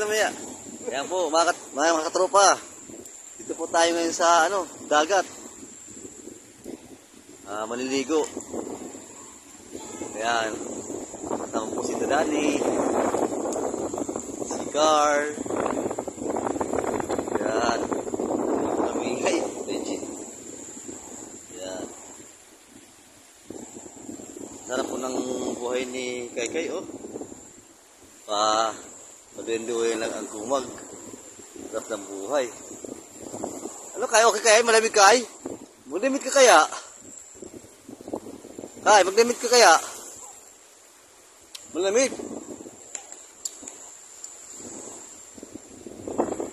mamaya. Ayan po, mga katropa. Dito po tayo ngayon sa dagat. Maliligo. Ayan. Kasama po si Dani. Si Carl. Ayan. Amingay. Legit. Ayan. Sarap po ng buhay ni Kaykay, oh. Madenduhin lang ang kumag. Sarap ng buhay. Ano kayo? Okay kaya? Malamig ka ay? Magdamit ka kaya? Ay, magdamit ka kaya? Malamig.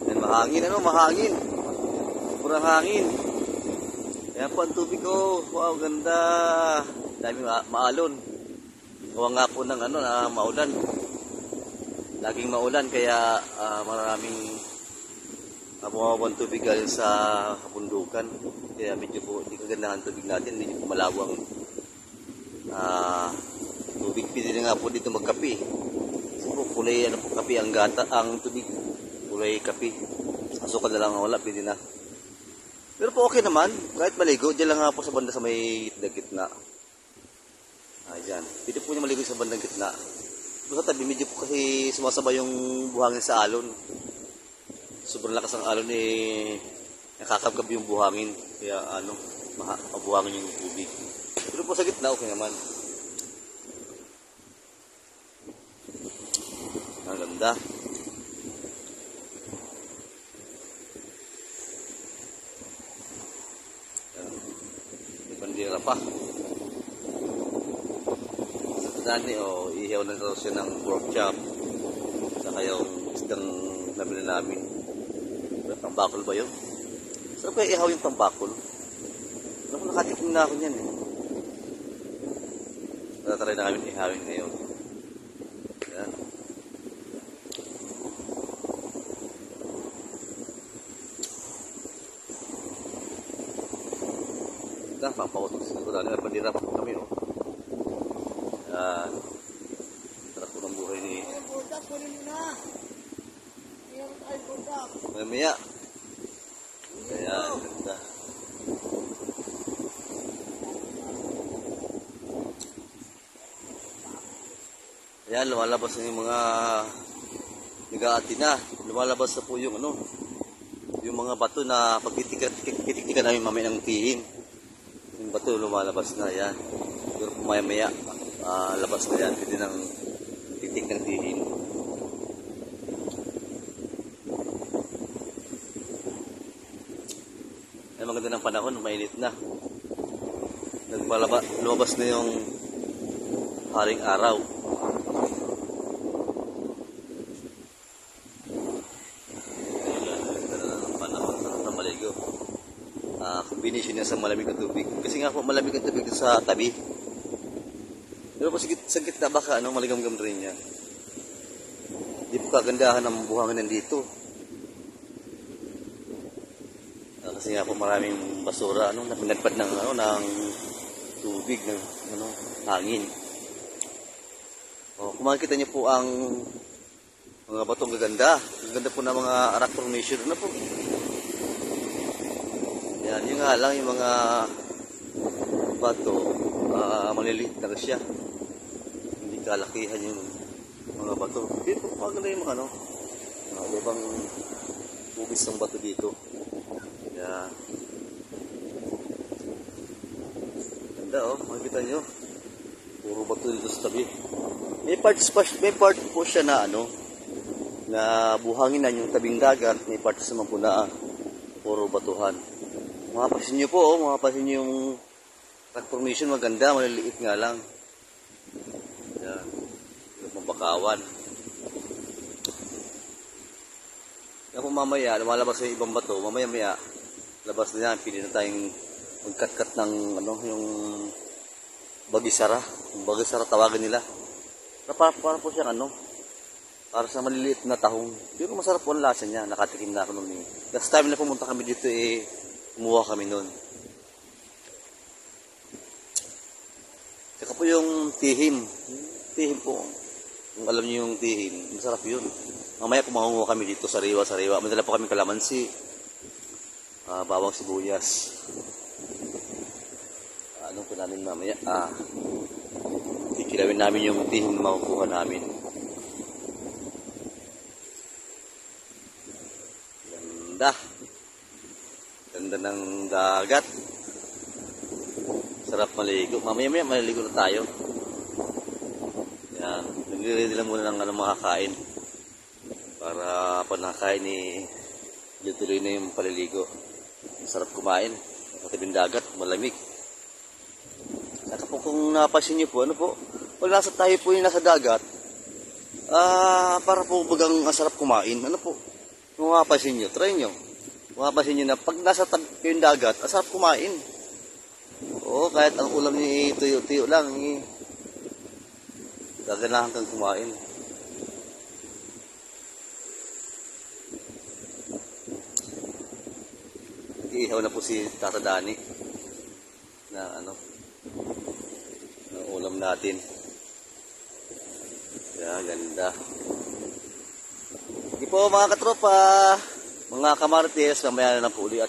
Yan, mahangin, mahangin. Sobrang hangin. Ayan po ang tubig ko. Wow, ganda. Dami maalon. Gawa nga po ng na maulan. Laging maulan kaya maraming bumabawang tubig galing sa bundukan. Kaya medyo po hindi kagandahan tubig natin, medyo po malawang tubig. Pwede nga po dito magkape. Kasi po kulay po kape ang tubig. Kulay kape. Asukal na lang wala, pwede na. Pero po okay naman, kahit maligo, diyan lang nga po sa banda sa may gitna. Ayan, pwede po niya maligo sa bandang gitna. Sa tabi, medyo po kasi sumasabay yung buhangin sa alon. Sobrang lakas ng alon nakakabkab yung buhangin. Kaya mabuhangin yung tubig. Pero po sa gitna, okay naman. Ang ganda. May bandera pa. Dani ihaw na daw siya ng pork chop. Saka yung isdang nabili namin. Tambakol ba yun? Saan kaya ihaw yung tambakol? Nakatikim na ako niyan eh. Natatry na kami ihawin ngayon. Ayan. Pampautos siguro. May pandira pa kami Ayan. Sarap po ng buhay ni Mamaya. Ayan, ganda. Ayan, lumalabas na yung mga nag-aati na. Lumalabas na po yung yung mga bato na pagtitikan namin mamaya ng tihin. Yung bato lumalabas na, ayan. Pero maya-maya labas na yan, pwede ng titik ng tihin. Ay maganda ng panahon, mainit na. Lumabas na yung haring araw. Ganda na ng panahon sa maligo. Combination niya sa malamig na tubig. Kasi nga po malamig ang tubig sa tabi. Pero po sa gitna baka maligamgam rin yan. Hindi po kagandahan ng buhangin nandito. Kasi nga po maraming basura na pinagpad ng tubig ng hangin. Kung makikita niyo po ang mga batong gaganda. Gaganda po ng mga rock formation na po. Yan, yung nga lang yung mga bato maliliit na siya. Hindi kalakihan yung mga bato. Dito po maganda yung mga ibang ubis ng bato dito. Yan. Ganda makikita nyo. Puro bato dito sa tabi. May part po siya na na buhangin na yung tabing dagat. May part naman po na puro batuhan. Mapapansin nyo po, mapapansin nyo yung rock formation, maganda, maliliit nga lang. Yan. Yung pambakawan. Yan po mamaya, lumalabas yung ibang bato. Mamaya-maya, labas na yan. Pili na tayong magkat-kat ng yung bagisara. Yung bagisara tawagan nila. Para po siyang para sa maliliit na tahong. Pero masarap po ang lasa niya. Nakatikim na ako nun eh. Last time na pumunta kami dito kumuha kami nun. po yung tihim. Tihim po. Kung alam niyo yung tihim, masarap yun. Mamaya kumangungo kami dito sa Riwa. Madala po kami kalamansi, bawang sibuyas. Anong po namin mamaya? Kikilawin namin yung tihong na makukuha namin. Ganda. Ganda ng dagat. Sarap maligo. Mamaya maligo na tayo. Yan. Nagre-ready lang muna ng makakain. Para pag nakakain tuloy na yung paliligo. Sarap kumain. Sa tabing dagat, malamig. Saka po kung napansin niyo po, pag tayo po yung nasa dagat, para po bagang sarap kumain. Kung mapapansin niyo, try niyo. Kung mapapansin niyo na pag nasa yung dagat, sarap kumain. Oo, kahit ang ulam niyo tuyo-tuyo lang, gaganahan kang kumain. Iihaw na po si Tata Dani na ng ulam natin. Kaya ganda. Hindi po mga katropa, mga kamartes, mamaya na po uli at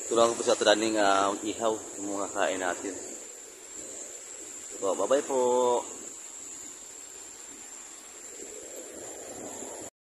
tulungan ko po sa Tata Dani ihaw yung mga kain natin. So, bye-bye po.